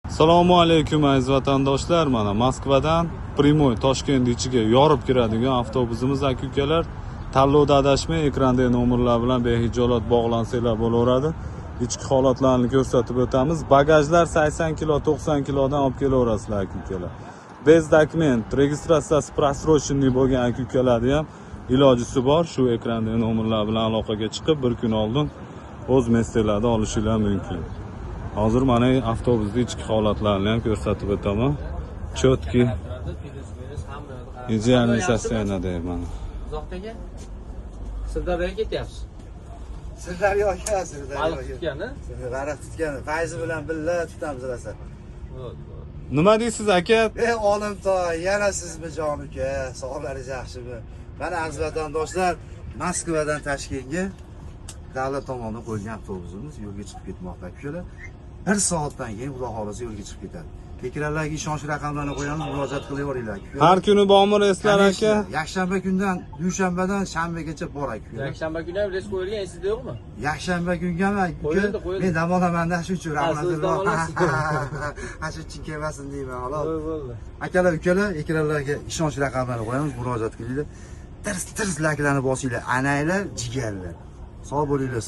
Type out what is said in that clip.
Assalomu alaykum aziz vatandoshlar. Mana Moskvadan Primoy Toshkent ichiga yorib kiradigan avtobusimiz aka-ukalar. Tanlovda adashmay ekrandagi nomerlar bilan behijolat bog'lansanglar bo'laveradi. Ichki holatlarni ko'rsatib o'tamiz. Bagajlar 80 kilo, 90 kilodan olib kelaverasizlar aka-ukalar. Bez dokument, registratsiyasi prasrochenniy bo'lgan aka-ukalarni ham ilojisi bor. Shu ekrandagi nomerlar bilan aloqaga chiqib, bir kun oldin o'z mestinglarda olishingiz mumkin. Hozir mana avtobusning ichki holatlarini ham ko'rsatib o'taman. Chotki. Idealniy sostoyaniyada mana. Uzoqdagi Sirdaryoga ketyapsiz. Sirdaryoga, Baliq tutgani? Baliq tutgani. Fayzi bilan birga tutamiz rosa. Nima deysiz aka? Olimtoy, yana sizmi jon uka? Sog'laringiz yaxshimi? Mana aziz vatandoshlar, Moskvadan Toshkentga davlat tomonidan qo'yilgan avtobusimiz yo'lga chiqib ketmoqda aka. 1 soatdan keyin xudo xolasa yo'lga chiqib ketadi. Ekranlarga ishonch raqamlarini qo'yamiz, murojaat qilaveringlar aka. Har kuni bormi reyslar aka? Yakshanba kundan dushanbadan shanbagacha bor aka. Yakshanba kuni ham reys qo'yilgan, esingizda yo'qmi? Yakshanba kunga Qo'yildi. men dam olaman-da shuning rahmatulloh. rahmatulloh. Shuning kelmasin deyman, xolos. Bo'ldi. Akalar, ukalar, ekranlarga ishonch raqamlarini qo'yamiz, murojaat qilinglar. Tirs-tirs laklarni bosinglar, ananglar, jigarlar. Sog' bo'linglar.